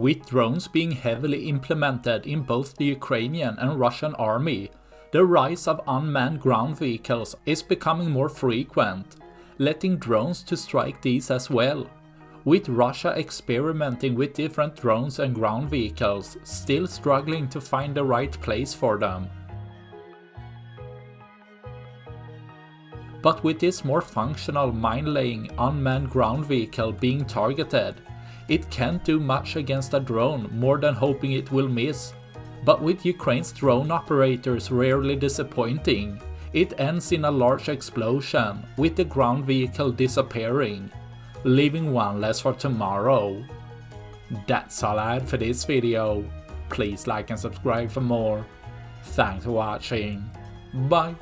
With drones being heavily implemented in both the Ukrainian and Russian army, the rise of unmanned ground vehicles is becoming more frequent, letting drones to strike these as well, with Russia experimenting with different drones and ground vehicles, still struggling to find the right place for them. But with this more functional mine-laying unmanned ground vehicle being targeted, it can't do much against a drone more than hoping it will miss. But with Ukraine's drone operators rarely disappointing, it ends in a large explosion, with the ground vehicle disappearing, leaving one less for tomorrow. That's all I had for this video. Please like and subscribe for more. Thanks for watching. Bye.